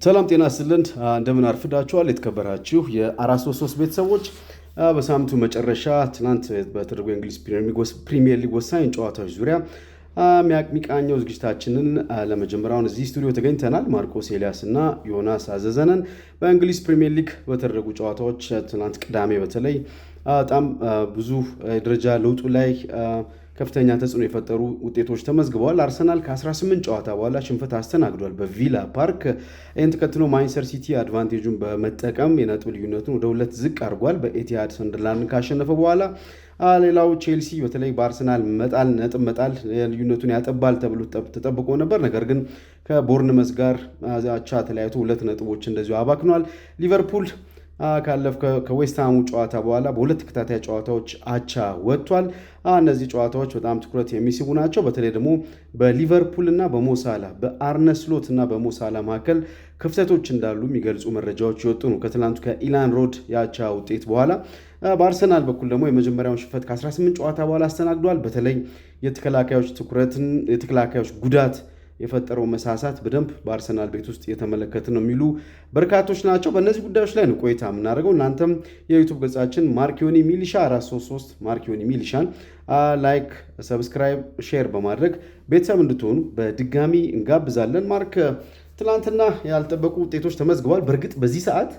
ሰላም ጤና ይስጥልን እንደምን አርፍዳችኋል የተከበራችሁ የ433 ቤተሰቦች በሳምንቱ መጨረሻ ትናንት በተደረጉ የእንግሊዝ ፕሪሚየር ሊግ ወሳኝ ጨዋታዎች ዙሪያ ሚቃኘው ዝግጅታችንን ለመጀመሪያውን እዚህ ስቱዲዮ ተገኝተናል። ማርቆስ ኤልያስ እና ዮናስ አዘዘነን በእንግሊዝ ፕሪሚየር ሊግ በተደረጉ ጨዋታዎች ትናንት ቅዳሜ በተለይ በጣም ብዙ ደረጃ ለውጡ ላይ ከፍተኛ ተጽዕኖ የፈጠሩ ውጤቶች ተመዝግበዋል። አርሰናል ከ18 ጨዋታ በኋላ ሽንፈት አስተናግዷል በቪላ ፓርክ። ይህን ተከትሎ ማንቸስተር ሲቲ አድቫንቴጁን በመጠቀም የነጥብ ልዩነቱን ወደ 2 ዝቅ አድርጓል በኤቲሃድ ሰንደርላንድን ካሸነፈ በኋላ። ሌላው ቼልሲ በተለይ በአርሰናል ነጥብ መጣል ልዩነቱን ያጠባል ተብሎ ተጠብቆ ነበር። ነገር ግን ከቦርንመዝ ጋር አቻ ተለያይቶ 2 ነጥቦች እንደዚሁ አባክኗል። ሊቨርፑል ከዌስትሃሙ ጨዋታ በኋላ በ2 ተከታታይ ጨዋታዎች አቻ ወጥቷል። እነዚህ ጨዋታዎች በጣም ትኩረት የሚስቡ ናቸው። በተለይ ደግሞ በሊቨርፑል እና በሞሳላ በአርነ ስሎት እና በሞሳላ መካከል ክፍተቶች እንዳሉ የሚገልጹ መረጃዎች የወጡ ነው ከትላንቱ ከኢላን ሮድ የአቻ ውጤት በኋላ። በአርሰናል በኩል ደግሞ የመጀመሪያውን ሽንፈት ከ18 ጨዋታ በኋላ አስተናግዷል። በተለይ የተከላካዮች ጉዳት የፈጠረው መሳሳት በደንብ በአርሰናል ቤት ውስጥ የተመለከትን ነው የሚሉ በርካቶች ናቸው። በእነዚህ ጉዳዮች ላይ ነው ቆይታ የምናደርገው። እናንተም የዩቱብ ገጻችን ማርኪዮኒ ሚሊሻ 433 ማርኪዮኒ ሚሊሻን ላይክ፣ ሰብስክራይብ፣ ሼር በማድረግ ቤተሰብ እንድትሆኑ በድጋሚ እንጋብዛለን። ማርክ፣ ትላንትና ያልጠበቁ ውጤቶች ተመዝግበዋል። በእርግጥ በዚህ ሰዓት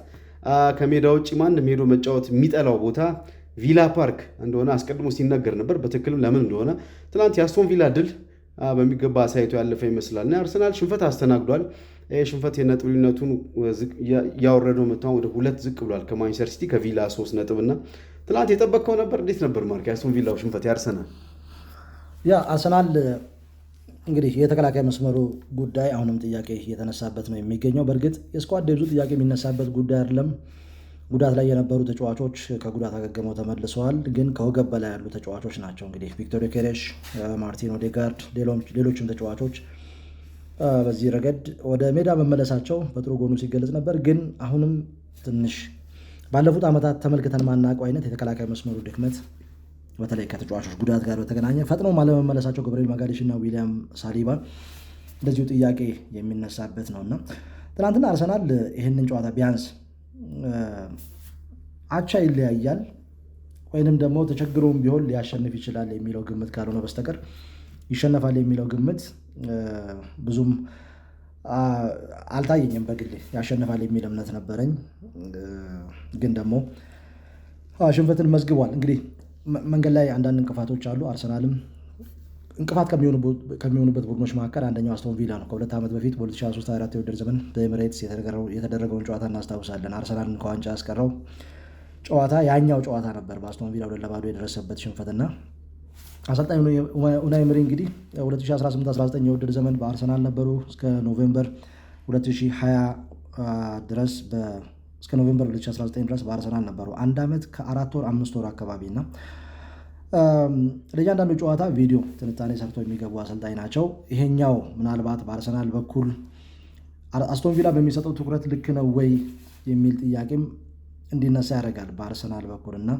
ከሜዳ ውጭ ማንም ሄዶ መጫወት የሚጠላው ቦታ ቪላ ፓርክ እንደሆነ አስቀድሞ ሲነገር ነበር። በትክክልም ለምን እንደሆነ ትላንት የአስቶን ቪላ ድል በሚገባ አሳይቶ ያለፈ ይመስላል እና አርሰናል ሽንፈት አስተናግዷል። ሽንፈት የነጥብ ልዩነቱን ያወረደው መጥቷን ወደ 2 ዝቅ ብሏል ከማንቸስተር ሲቲ ከቪላ 3 ነጥብ እና ትላንት የጠበቀው ነበር። እንዴት ነበር ማርክ የአስቶን ቪላው ሽንፈት ያርሰናል? አርሰናል እንግዲህ የተከላካይ መስመሩ ጉዳይ አሁንም ጥያቄ እየተነሳበት ነው የሚገኘው። በእርግጥ የስኳድ ዴብዙ ጥያቄ የሚነሳበት ጉዳይ አይደለም። ጉዳት ላይ የነበሩ ተጫዋቾች ከጉዳት አገግመው ተመልሰዋል። ግን ከወገብ በላይ ያሉ ተጫዋቾች ናቸው። እንግዲህ ቪክቶር ዮኬሬሽ፣ ማርቲን ኦዴጋርድ፣ ሌሎችም ተጫዋቾች በዚህ ረገድ ወደ ሜዳ መመለሳቸው በጥሩ ጎኑ ሲገለጽ ነበር። ግን አሁንም ትንሽ ባለፉት ዓመታት ተመልክተን ማናውቀው አይነት የተከላካይ መስመሩ ድክመት በተለይ ከተጫዋቾች ጉዳት ጋር በተገናኘ ፈጥነው አለመመለሳቸው ገብርኤል ማጋሌሽ እና ዊሊያም ሳሊባ እንደዚሁ ጥያቄ የሚነሳበት ነውና ትናንትና አርሰናል ይህንን ጨዋታ ቢያንስ አቻ ይለያያል ወይንም ደግሞ ተቸግሮም ቢሆን ሊያሸንፍ ይችላል የሚለው ግምት ካልሆነ በስተቀር ይሸነፋል የሚለው ግምት ብዙም አልታየኝም። በግሌ ያሸንፋል የሚል እምነት ነበረኝ። ግን ደግሞ ሽንፈትን መዝግቧል። እንግዲህ መንገድ ላይ አንዳንድ እንቅፋቶች አሉ። አርሰናልም እንቅፋት ከሚሆኑበት ቡድኖች መካከል አንደኛው አስቶን ቪላ ነው። ከ2 ዓመት በፊት በ2023/24 የውድድር ዘመን በኤሚሬትስ የተደረገውን ጨዋታ እናስታውሳለን። አርሰናልን ከዋንጫ ያስቀረው ጨዋታ ያኛው ጨዋታ ነበር። በአስቶን ቪላ 2-0 የደረሰበት ሽንፈትና አሰልጣኝ ኡናይ ኤመሪ እንግዲህ 2018/19 የውድድር ዘመን በአርሰናል ነበሩ እስከ ኖቬምበር 2020 ድረስ እስከ ኖቬምበር 2019 ድረስ በአርሰናል ነበሩ። 1 ዓመት ከ4 ወር 5 ወር አካባቢ እና ለእያንዳንዱ ጨዋታ ቪዲዮ ትንታኔ ሰርቶ የሚገቡ አሰልጣኝ ናቸው። ይሄኛው ምናልባት በአርሰናል በኩል አስቶን ቪላ በሚሰጠው ትኩረት ልክ ነው ወይ የሚል ጥያቄም እንዲነሳ ያደርጋል በአርሰናል በኩል እና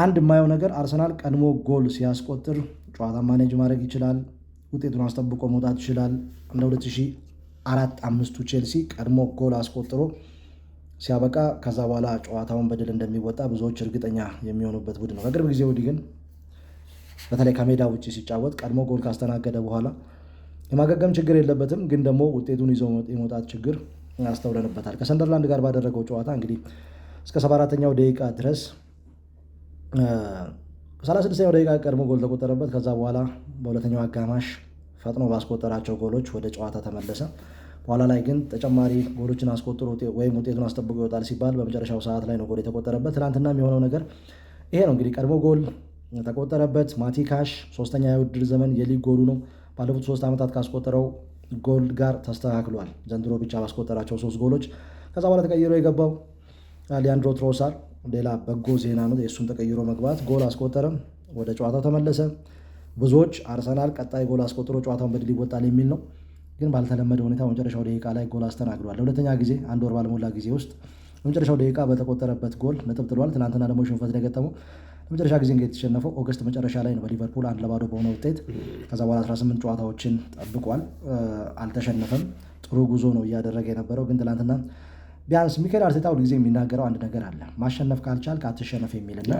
አንድ የማየው ነገር አርሰናል ቀድሞ ጎል ሲያስቆጥር ጨዋታ ማኔጅ ማድረግ ይችላል፣ ውጤቱን አስጠብቆ መውጣት ይችላል። እንደ 2004/5ቱ ቼልሲ ቀድሞ ጎል አስቆጥሮ ሲያበቃ ከዛ በኋላ ጨዋታውን በድል እንደሚወጣ ብዙዎች እርግጠኛ የሚሆኑበት ቡድን ነው። ከቅርብ ጊዜ ወዲህ ግን በተለይ ከሜዳ ውጭ ሲጫወት ቀድሞ ጎል ካስተናገደ በኋላ የማገገም ችግር የለበትም፣ ግን ደግሞ ውጤቱን ይዞ የመውጣት ችግር ያስተውለንበታል። ከሰንደርላንድ ጋር ባደረገው ጨዋታ እንግዲህ እስከ 74ኛው ደቂቃ ድረስ 36ኛው ደቂቃ ቀድሞ ጎል ተቆጠረበት። ከዛ በኋላ በሁለተኛው አጋማሽ ፈጥኖ ባስቆጠራቸው ጎሎች ወደ ጨዋታ ተመለሰ። በኋላ ላይ ግን ተጨማሪ ጎሎችን አስቆጥሮ ወይም ውጤቱን አስጠብቆ ይወጣል ሲባል በመጨረሻው ሰዓት ላይ ነው ጎል የተቆጠረበት። ትናንትና የሚሆነው ነገር ይሄ ነው። እንግዲህ ቀድሞ ጎል ተቆጠረበት። ማቲ ካሽ 3ኛ የውድድር ዘመን የሊግ ጎሉ ነው። ባለፉት 3 ዓመታት ካስቆጠረው ጎል ጋር ተስተካክሏል። ዘንድሮ ብቻ ባስቆጠራቸው 3 ጎሎች። ከዛ በኋላ ተቀይሮ የገባው ሊያንድሮ ትሮሳር ሌላ በጎ ዜና ነው። የእሱን ተቀይሮ መግባት ጎል አስቆጠረም፣ ወደ ጨዋታው ተመለሰ። ብዙዎች አርሰናል ቀጣይ ጎል አስቆጥሮ ጨዋታውን በድል ይወጣል የሚል ነው። ግን ባልተለመደ ሁኔታ በመጨረሻው ደቂቃ ላይ ጎል አስተናግዷል። ለሁለተኛ ጊዜ 1 ወር ባልሞላ ጊዜ ውስጥ በመጨረሻው ደቂቃ በተቆጠረበት ጎል ነጥብ ጥሏል። ትናንትና ደግሞ ሽንፈት የገጠመው ለመጨረሻ ጊዜ እንግዲህ የተሸነፈው ኦገስት መጨረሻ ላይ ነው በሊቨርፑል 1-0 በሆነ ውጤት። ከዛ በኋላ 18 ጨዋታዎችን ጠብቋል፣ አልተሸነፈም። ጥሩ ጉዞ ነው እያደረገ የነበረው። ግን ትናንትና ቢያንስ ሚኬል አርቴታ ሁልጊዜ የሚናገረው አንድ ነገር አለ፣ ማሸነፍ ካልቻልክ አትሸነፍ የሚልና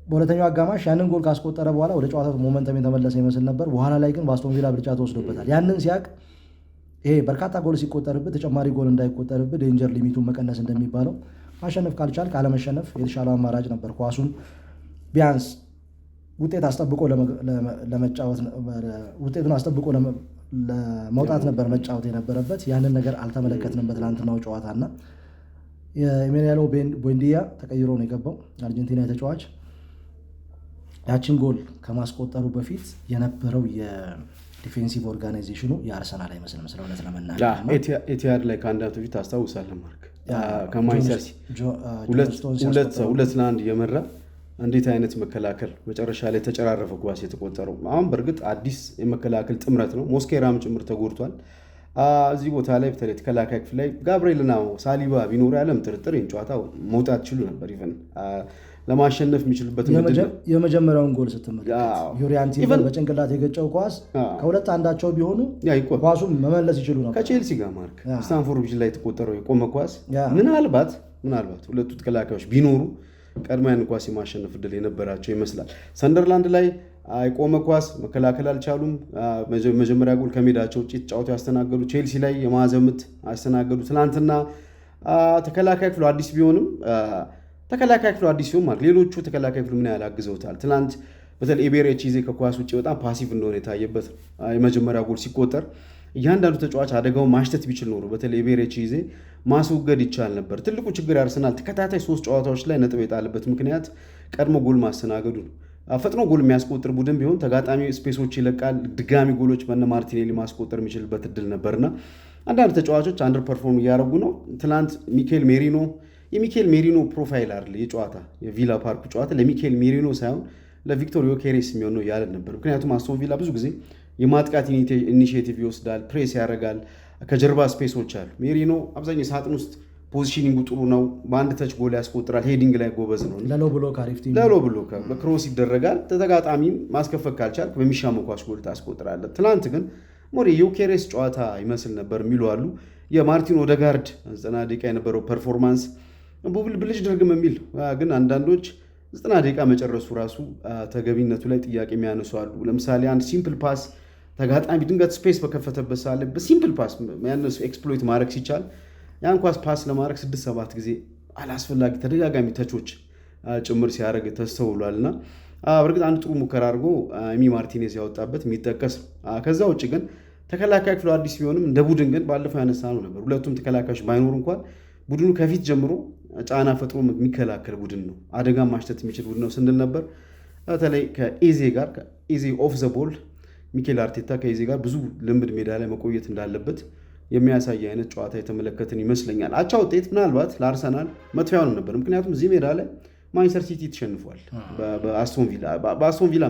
በሁለተኛው አጋማሽ ያንን ጎል ካስቆጠረ በኋላ ወደ ጨዋታው ሞመንተም የተመለሰ ይመስል ነበር። በኋላ ላይ ግን በአስቶን ቪላ ብልጫ ተወስዶበታል። ያንን ሲያቅ ይሄ በርካታ ጎል ሲቆጠርብህ ተጨማሪ ጎል እንዳይቆጠርብህ ዴንጀር ሊሚቱን መቀነስ እንደሚባለው ማሸነፍ ካልቻልክ አለመሸነፍ የተሻለው አማራጭ ነበር። ኳሱን ቢያንስ ውጤት አስጠብቆ ለመጫወት ውጤቱን አስጠብቆ ለመውጣት ነበር መጫወት የነበረበት። ያንን ነገር አልተመለከትንም በትናንትናው ጨዋታና የኤሜሊያኖ ቦንዲያ ተቀይሮ ነው የገባው አርጀንቲና ተጫዋች። ያችን ጎል ከማስቆጠሩ በፊት የነበረው የዲፌንሲቭ ኦርጋናይዜሽኑ የአርሰናል አይመስልም ስለ እውነት ለመናገር። ኤቲሃድ ላይ ከአንዳንድ በፊት ታስታውሳለህ ማርክ ከማንቸስተር ሲቲ 2-1 እየመራ እንዴት አይነት መከላከል መጨረሻ ላይ ተጨራረፈ ኳስ የተቆጠረው። አሁን በእርግጥ አዲስ የመከላከል ጥምረት ነው፣ ሞስኬራም ጭምር ተጎድቷል። እዚህ ቦታ ላይ በተለይ ተከላካይ ክፍል ላይ ጋብርኤልና ሳሊባ ቢኖሩ ያለም ጥርጥር ጨዋታ መውጣት ችሉ ነበር። ኢቨን ለማሸነፍ የሚችሉበት የመጀመሪያውን ጎል ስትመለከት ዩሪያን ቲምበር በጭንቅላት የገጨው ኳስ ከሁለት አንዳቸው ቢሆኑ ኳሱን መመለስ ይችሉ ነበር። ከቼልሲ ጋር ማርክ ስታንፎርድ ብሪጅ ላይ የተቆጠረው የቆመ ኳስ ምናልባት ሁለቱ ተከላካዮች ቢኖሩ ቀድሞ ያን ኳስ የማሸነፍ እድል የነበራቸው ይመስላል። ሰንደርላንድ ላይ የቆመ ኳስ መከላከል አልቻሉም። መጀመሪያ ጎል ከሜዳቸው ውጭ ተጫውተው ያስተናገዱ፣ ቼልሲ ላይ የማዕዘን ምት አስተናገዱ። ትናንትና ተከላካይ ክፍሉ አዲስ ቢሆንም ተከላካይ ክፍሉ አዲስ ሲሆን ማለት ሌሎቹ ተከላካይ ክፍሉ ምን ያህል አግዘውታል። ትናንት በተለይ ኤቤሬቺዜ ከኳስ ውጭ በጣም ፓሲቭ እንደሆነ የታየበት የመጀመሪያ ጎል ሲቆጠር እያንዳንዱ ተጫዋች አደጋውን ማሽተት ቢችል ኖሮ በተለይ ኤቤሬቺዜ ማስወገድ ይቻል ነበር። ትልቁ ችግር ያርሰናል ተከታታይ 3 ጨዋታዎች ላይ ነጥብ የጣለበት ምክንያት ቀድሞ ጎል ማስተናገዱ ነው። ፈጥኖ ጎል የሚያስቆጥር ቡድን ቢሆን ተጋጣሚ ስፔሶች ይለቃል። ድጋሚ ጎሎች በነ ማርቲኔሊ ማስቆጠር የሚችልበት እድል ነበርና አንዳንድ ተጫዋቾች አንደር ፐርፎርም እያደረጉ ነው። ትናንት የሚኬል ሜሪኖ ፕሮፋይል አይደል የጨዋታ የቪላ ፓርክ ጨዋታ ለሚኬል ሜሪኖ ሳይሆን ለቪክቶር ዮኬሬስ የሚሆን ነው ያለን ነበር። ምክንያቱም አስቶን ቪላ ብዙ ጊዜ የማጥቃት ኢኒሺዬቲቭ ይወስዳል፣ ፕሬስ ያደርጋል፣ ከጀርባ ስፔሶች አሉ። ሜሪኖ አብዛኛው ሳጥን ውስጥ ፖዚሽኒንጉ ጥሩ ነው፣ በአንድ ተች ጎል ያስቆጥራል፣ ሄዲንግ ላይ ጎበዝ ነው። ለሎ ብሎ በክሮስ ይደረጋል። ተጋጣሚን ማስከፈት ካልቻልክ በሚሻሙ ኳስ ጎል ታስቆጥራለህ። ትናንት ግን ሞር የዮኬሬስ ጨዋታ ይመስል ነበር የሚሉ አሉ። የማርቲን ኦዴጋርድ 90 ደቂቃ የነበረው ፐርፎርማንስ ብልጭ ድርግም የሚል ግን አንዳንዶች 90 ደቂቃ መጨረሱ ራሱ ተገቢነቱ ላይ ጥያቄ የሚያነሱ አሉ። ለምሳሌ አንድ ሲምፕል ፓስ ተጋጣሚ ድንገት ስፔስ በከፈተበት ሳለ በሲምፕል ፓስ ያነሱ ኤክስፕሎይት ማድረግ ሲቻል ያን ኳስ ፓስ ለማድረግ 6-7 ጊዜ አላስፈላጊ ተደጋጋሚ ተቾች ጭምር ሲያደርግ ተስተውሏልና በእርግጥ አንድ ጥሩ ሙከራ አድርጎ ኤሚ ማርቲኔዝ ያወጣበት የሚጠቀስ ነው። ከዛ ውጭ ግን ተከላካይ ክፍሉ አዲስ ቢሆንም እንደ ቡድን ግን ባለፈው ያነሳ ነው ነበር። ሁለቱም ተከላካዮች ባይኖሩ እንኳን ቡድኑ ከፊት ጀምሮ ጫና ፈጥሮ የሚከላከል ቡድን ነው፣ አደጋ ማሽተት የሚችል ቡድን ነው ስንል ነበር። በተለይ ከኤዜ ጋር ኤዜ ኦፍ ዘ ቦል ሚኬል አርቴታ ከኤዜ ጋር ብዙ ልምድ ሜዳ ላይ መቆየት እንዳለበት የሚያሳይ አይነት ጨዋታ የተመለከትን ይመስለኛል። አቻ ውጤት ምናልባት ለአርሰናል መጥፊያውንም ነበር። ምክንያቱም እዚህ ሜዳ ላይ ማንቸስተር ሲቲ ተሸንፏል በአስቶን ቪላ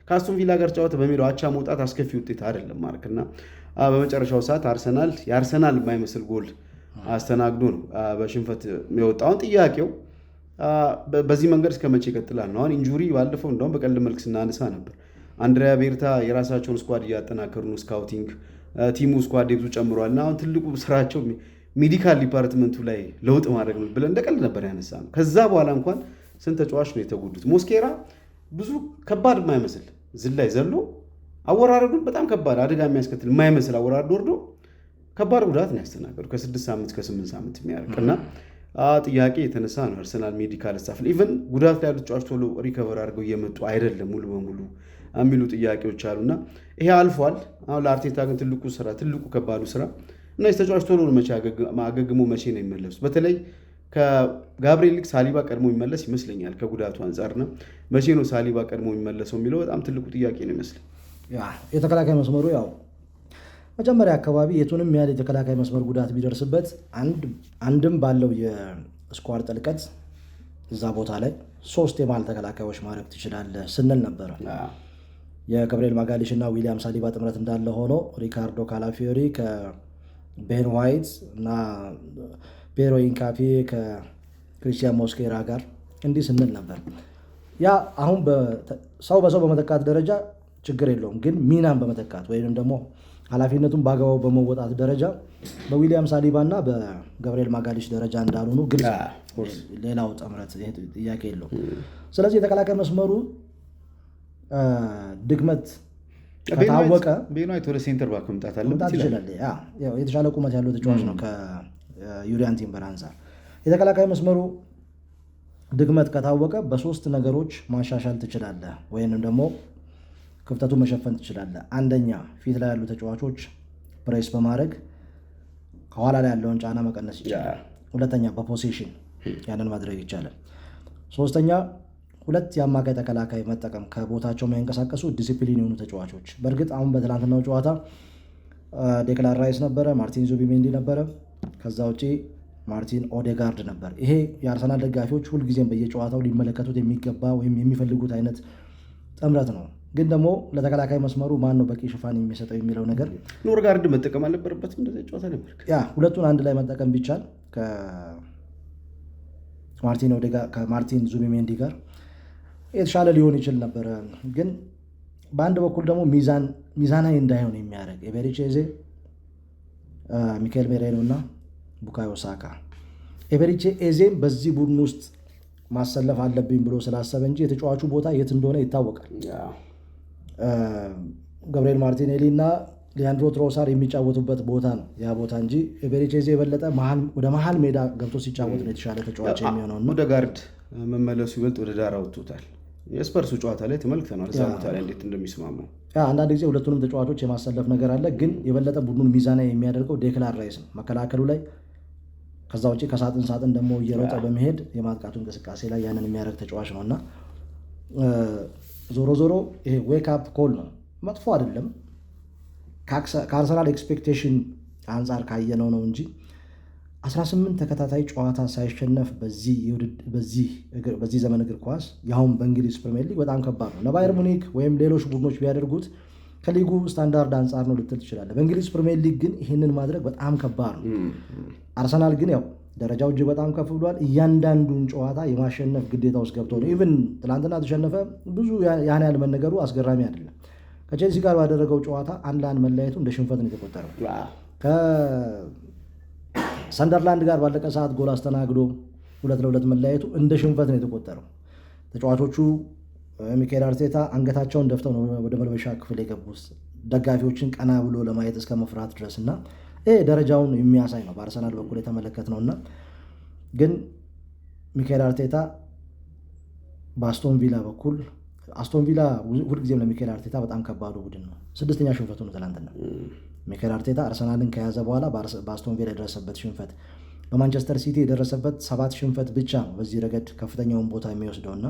ከአስቶን ቪላ ጋር ጨዋታ በሜዳው አቻ መውጣት አስከፊ ውጤት አይደለም ማርክና በመጨረሻው ሰዓት የአርሰናል የማይመስል ጎል አስተናግዶ ነው በሽንፈት የወጣውን። ጥያቄው በዚህ መንገድ እስከ መቼ ይቀጥላል ነው። አሁን ኢንጁሪ ባለፈው እንደውም በቀልድ መልክ ስናነሳ ነበር። አንድሪያ ቤርታ የራሳቸውን ስኳድ እያጠናከሩ ነው፣ ስካውቲንግ ቲሙ ስኳድ ብዙ ጨምሯል እና አሁን ትልቁ ስራቸው ሜዲካል ዲፓርትመንቱ ላይ ለውጥ ማድረግ ነው ብለን እንደቀልድ ነበር ያነሳ ነው። ከዛ በኋላ እንኳን ስንት ተጫዋች ነው የተጎዱት። ሞስኬራ ብዙ ከባድ የማይመስል ዝላይ ዘሎ አወራረዱን በጣም ከባድ አደጋ የሚያስከትል የማይመስል አወራረድ ወርዶ ከባድ ጉዳት ነው ያስተናገዱ ከ6 ሳምንት ከ8 ሳምንት የሚያርቅ እና ጥያቄ የተነሳ ነው አርሰናል ሜዲካል ስታፍ ኢቨን ጉዳት ላይ ያሉት ተጫዋች ቶሎ ሪከቨር አድርገው እየመጡ አይደለም ሙሉ በሙሉ የሚሉ ጥያቄዎች አሉና ይሄ አልፏል። አሁን ለአርቴታ ግን ትልቁ ከባዱ ስራ እነዚህ ተጫዋች ቶሎ መቼ አገግሞ መቼ ነው የሚመለሱት? በተለይ ከጋብርኤል ሳሊባ ቀድሞ የሚመለስ ይመስለኛል ከጉዳቱ አንጻርና መቼ ነው ሳሊባ ቀድሞ የሚመለሰው የሚለው በጣም ትልቁ ጥያቄ ነው ይመስል። የተከላካይ መስመሩ ያው መጀመሪያ አካባቢ የቱንም ያህል የተከላካይ መስመር ጉዳት ቢደርስበት አንድም ባለው የስኳድ ጥልቀት እዛ ቦታ ላይ 3 የመሃል ተከላካዮች ማድረግ ትችላለህ ስንል ነበረ። የገብርኤል ማጋሊሽ እና ዊሊያም ሳሊባ ጥምረት እንዳለ ሆኖ ሪካርዶ ካላፊዮሪ ከቤን ዋይት እና ፔሮ ኢንካፒ ከክሪስቲያን ሞስኬራ ጋር እንዲህ ስንል ነበር። ያ አሁን ሰው በሰው በመተካት ደረጃ ችግር የለውም፣ ግን ሚናን በመተካት ወይም ደግሞ ኃላፊነቱን በአግባቡ በመወጣት ደረጃ በዊሊያም ሳሊባ እና በገብርኤል ማጋሊሽ ደረጃ እንዳልሆኑ ግልጽ፣ ሌላው ጥምረት ጥያቄ የለው። ስለዚህ የተከላካይ መስመሩ ድክመት ከታወቀ ቤኖይት ወደ ሴንተር ባክ መምጣት ይችላል። የተሻለ ቁመት ያለው ተጫዋች ነው ከዩሪያን ቲምበር አንጻር። የተከላካይ መስመሩ ድክመት ከታወቀ በሶስት ነገሮች ማሻሻል ትችላለህ ወይንም ደግሞ ክፍተቱን መሸፈን ትችላለህ። አንደኛ ፊት ላይ ያሉ ተጫዋቾች ፕሬስ በማድረግ ከኋላ ላይ ያለውን ጫና መቀነስ ይቻላል። ሁለተኛ በፖሴሽን ያንን ማድረግ ይቻላል። ሶስተኛ ሁለት የአማካይ ተከላካይ መጠቀም፣ ከቦታቸው የማይንቀሳቀሱ ዲሲፕሊን የሆኑ ተጫዋቾች። በእርግጥ አሁን በትላንትናው ጨዋታ ዴክላን ራይስ ነበረ፣ ማርቲን ዙቢሜንዲ ነበረ፣ ከዛ ውጪ ማርቲን ኦዴጋርድ ነበር። ይሄ የአርሰናል ደጋፊዎች ሁልጊዜም በየጨዋታው ሊመለከቱት የሚገባ ወይም የሚፈልጉት አይነት ጥምረት ነው። ግን ደግሞ ለተከላካይ መስመሩ ማን ነው በቂ ሽፋን የሚሰጠው የሚለው ነገር ኖርጋርድ መጠቀም አልነበረበትም። እንደዚህ ጨዋታ ነበር። ሁለቱን አንድ ላይ መጠቀም ቢቻል ከማርቲን ዙቢሜንዲ ጋር የተሻለ ሊሆን ይችል ነበረ። ግን በአንድ በኩል ደግሞ ሚዛናዊ እንዳይሆን የሚያደርግ ኤቤሬቺ ኤዜ፣ ሚካኤል ሜሬኖ እና ቡካዮ ሳካ። ኤቤሬቺ ኤዜም በዚህ ቡድን ውስጥ ማሰለፍ አለብኝ ብሎ ስላሰበ እንጂ የተጫዋቹ ቦታ የት እንደሆነ ይታወቃል። ገብርኤል ማርቲኔሊ እና ሊያንድሮ ትሮሳር የሚጫወቱበት ቦታ ነው ያ ቦታ እንጂ ኤቤሬቺ ኤዜ የበለጠ ወደ መሀል ሜዳ ገብቶ ሲጫወት ነው የተሻለ ተጫዋች የሚሆነው። ኦዴጋርድ መመለሱ ይበልጥ ወደ ዳር አውጥቶታል። የስፐርሱ ጨዋታ ላይ ተመልክተናል እዛ ቦታ ላይ እንዴት እንደሚስማማው። አንዳንድ ጊዜ ሁለቱንም ተጫዋቾች የማሰለፍ ነገር አለ። ግን የበለጠ ቡድኑን ሚዛናዊ የሚያደርገው ዴክላን ራይስ ነው መከላከሉ ላይ። ከዛ ውጭ ከሳጥን ሳጥን ደግሞ እየሮጠ በመሄድ የማጥቃቱ እንቅስቃሴ ላይ ያንን የሚያደርግ ተጫዋች ነው እና ዞሮ ዞሮ ይሄ ዌክ አፕ ኮል ነው፣ መጥፎ አይደለም። ከአርሰናል ኤክስፔክቴሽን አንጻር ካየነው ነው እንጂ 18 ተከታታይ ጨዋታ ሳይሸነፍ በዚህ ዘመን እግር ኳስ ያሁን በእንግሊዝ ፕሪሚየር ሊግ በጣም ከባድ ነው። ለባየር ሙኒክ ወይም ሌሎች ቡድኖች ቢያደርጉት ከሊጉ ስታንዳርድ አንጻር ነው ልትል ትችላለህ። በእንግሊዝ ፕሪሚየር ሊግ ግን ይህንን ማድረግ በጣም ከባድ ነው። አርሰናል ግን ያው ደረጃው እጅግ በጣም ከፍ ብሏል። እያንዳንዱን ጨዋታ የማሸነፍ ግዴታ ውስጥ ገብቶ ነው። ኢቭን ትናንትና ተሸነፈ ብዙ ያን ያህል መነገሩ አስገራሚ አይደለም። ከቼልሲ ጋር ባደረገው ጨዋታ 1-1 መለያየቱ እንደ ሽንፈት ነው የተቆጠረው። ከሰንደርላንድ ጋር ባለቀ ሰዓት ጎል አስተናግዶ 2-2 መለያየቱ እንደ ሽንፈት ነው የተቆጠረው። ተጫዋቾቹ ሚካኤል አርቴታ አንገታቸውን ደፍተው ነው ወደ መልበሻ ክፍል የገቡት፣ ደጋፊዎችን ቀና ብሎ ለማየት እስከ መፍራት ድረስ እና ይህ ደረጃውን የሚያሳይ ነው በአርሰናል በኩል የተመለከትነው። እና ግን ሚካኤል አርቴታ በአስቶን ቪላ በኩል አስቶን ቪላ ሁልጊዜም ለሚካኤል አርቴታ በጣም ከባዱ ቡድን ነው። 6ኛ ሽንፈቱ ነው ትናንትና። ሚካኤል አርቴታ አርሰናልን ከያዘ በኋላ በአስቶን ቪላ የደረሰበት ሽንፈት፣ በማንቸስተር ሲቲ የደረሰበት 7 ሽንፈት ብቻ ነው በዚህ ረገድ ከፍተኛውን ቦታ የሚወስደውና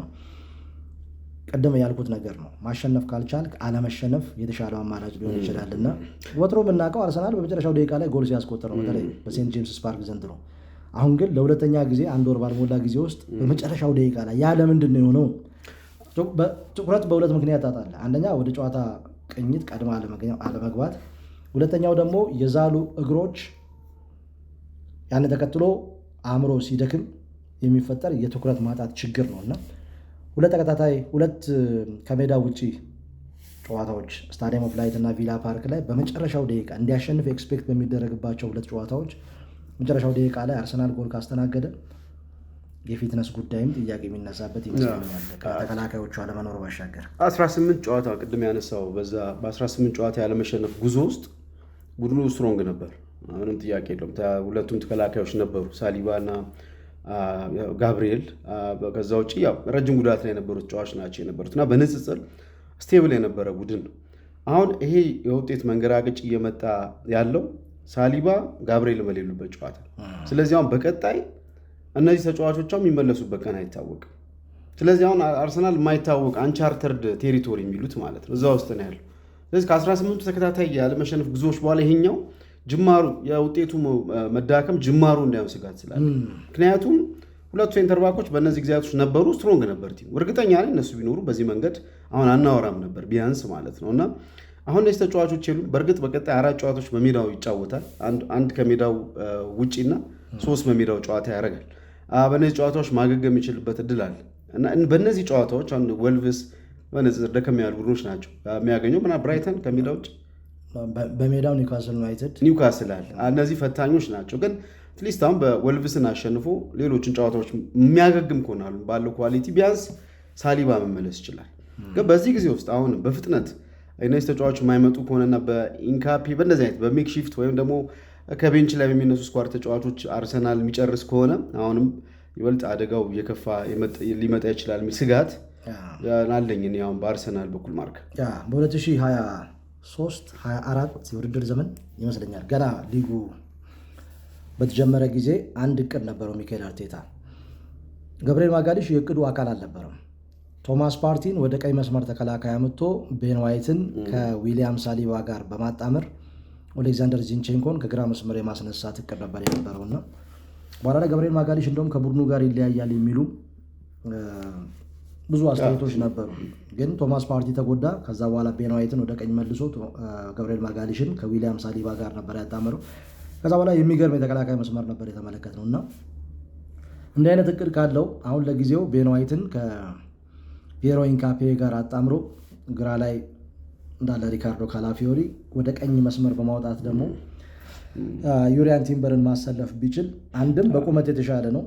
ቀደም ያልኩት ነገር ነው። ማሸነፍ ካልቻልክ አለመሸነፍ የተሻለው አማራጭ ሊሆን ይችላል እና ወትሮ የምናውቀው አርሰናል በመጨረሻው ደቂቃ ላይ ጎል ሲያስቆጥር ነው፣ በተለይ በሴንት ጄምስ ፓርክ ዘንድሮ። አሁን ግን ለሁለተኛ ጊዜ 1 ወር ባልሞላ ጊዜ ውስጥ በመጨረሻው ደቂቃ ላይ ያ ለምንድን ነው የሆነው? ትኩረት በሁለት ምክንያት ታጣለ። አንደኛ ወደ ጨዋታ ቅኝት ቀድማ አለመግባት፣ ሁለተኛው ደግሞ የዛሉ እግሮች ያን ተከትሎ አእምሮ ሲደክም የሚፈጠር የትኩረት ማጣት ችግር ነው እና ሁለት ከሜዳ ውጪ ጨዋታዎች ስታዲየም ኦፍ ላይት እና ቪላ ፓርክ ላይ በመጨረሻው ደቂቃ እንዲያሸንፍ ኤክስፔክት በሚደረግባቸው 2 ጨዋታዎች መጨረሻው ደቂቃ ላይ አርሰናል ጎል ካስተናገደ የፊትነስ ጉዳይም ጥያቄ የሚነሳበት ይመስለኛል። ከተከላካዮቹ አለመኖር ባሻገር 18 ጨዋታ ቅድም ያነሳው በዛ በ18 ጨዋታ ያለመሸነፍ ጉዞ ውስጥ ቡድኑ ስትሮንግ ነበር፣ ምንም ጥያቄ የለውም። ሁለቱም ተከላካዮች ነበሩ፣ ሳሊባ እና ጋብሪኤል። ከዛ ውጭ ያው ረጅም ጉዳት ላይ የነበሩት ተጫዋቾች ናቸው የነበሩት እና በንጽጽር ስቴብል የነበረ ቡድን ነው። አሁን ይሄ የውጤት መንገራገጭ እየመጣ ያለው ሳሊባ ጋብሪኤል በሌሉበት ጨዋታ። ስለዚህ አሁን በቀጣይ እነዚህ ተጫዋቾቿ የሚመለሱበት ቀን አይታወቅም። ስለዚህ አሁን አርሰናል የማይታወቅ አንቻርተርድ ቴሪቶሪ የሚሉት ማለት ነው እዛ ውስጥ ነው ያለው። ስለዚህ ከ18ቱ ተከታታይ ያለመሸነፍ ጉዞዎች በኋላ ይሄኛው ጅማሩ የውጤቱ መዳከም ጅማሩ እንዳይሆን ስጋት ስላለ፣ ምክንያቱም ሁለቱ ሴንተር ባኮች በእነዚህ ጊዜያቶች ነበሩ፣ ስትሮንግ ነበር ቲሙ። እርግጠኛ ነኝ እነሱ ቢኖሩ በዚህ መንገድ አሁን አናወራም ነበር ቢያንስ ማለት ነው። እና አሁን እነዚህ ተጫዋቾች የሉም። በእርግጥ በቀጣይ 4 ጨዋታዎች በሜዳው ይጫወታል። አንድ ከሜዳው ውጪና 3 በሜዳው ጨዋታ ያደርጋል። በእነዚህ ጨዋታዎች ማገገም የሚችልበት እድል አለ እና በእነዚህ ጨዋታዎች ወልቭስ በነጽር ደከም ያሉ ቡድኖች ናቸው የሚያገኘው። ምና ብራይተን ከሜዳ ውጭ በሜዳው ኒውካስል አለ። እነዚህ ፈታኞች ናቸው። ግን አትሊስት አሁን በወልቭስን አሸንፎ ሌሎችን ጨዋታዎች የሚያገግም ከሆናሉ ባለው ኳሊቲ ቢያንስ ሳሊባ መመለስ ይችላል። ግን በዚህ ጊዜ ውስጥ አሁን በፍጥነት እነዚህ ተጫዋቾች የማይመጡ ከሆነና በኢንካፒ በእንደዚህ አይነት በሜክሺፍት ወይም ደግሞ ከቤንች ላይ በሚነሱ ስኳር ተጫዋቾች አርሰናል የሚጨርስ ከሆነ አሁንም ይበልጥ አደጋው እየከፋ ሊመጣ ይችላል የሚል ስጋት አለኝ እኔ አሁን በአርሰናል በኩል ማርክ በ2023-24 የውድድር ዘመን ይመስለኛል ገና ሊጉ በተጀመረ ጊዜ አንድ እቅድ ነበረው ሚካኤል አርቴታ። ገብርኤል ማጋሊሽ የእቅዱ አካል አልነበረም። ቶማስ ፓርቲን ወደ ቀኝ መስመር ተከላካይ አምጥቶ ቤን ዋይትን ከዊሊያም ሳሊባ ጋር በማጣመር ኦሌክዛንደር ዚንቼንኮን ከግራ መስመር የማስነሳት እቅድ ነበር የነበረውና በኋላ ላይ ገብርኤል ማጋሊሽ እንደውም ከቡድኑ ጋር ይለያያል የሚሉ ብዙ አስተያየቶች ነበሩ። ግን ቶማስ ፓርቲ ተጎዳ። ከዛ በኋላ ቤን ዋይትን ወደ ቀኝ መልሶ ገብርኤል ማጋሊሽን ከዊሊያም ሳሊባ ጋር ነበር ያጣመረው። ከዛ በኋላ የሚገርም የተከላካይ መስመር ነበር የተመለከትነው እና እንዲህ አይነት እቅድ ካለው አሁን ለጊዜው ቤን ዋይትን ከፒየሮ ኢንካፔ ጋር አጣምሮ ግራ ላይ እንዳለ ሪካርዶ ካላፊዮሪ ወደ ቀኝ መስመር በማውጣት ደግሞ ዩሪያን ቲምበርን ማሰለፍ ቢችል አንድም በቁመት የተሻለ ነው፣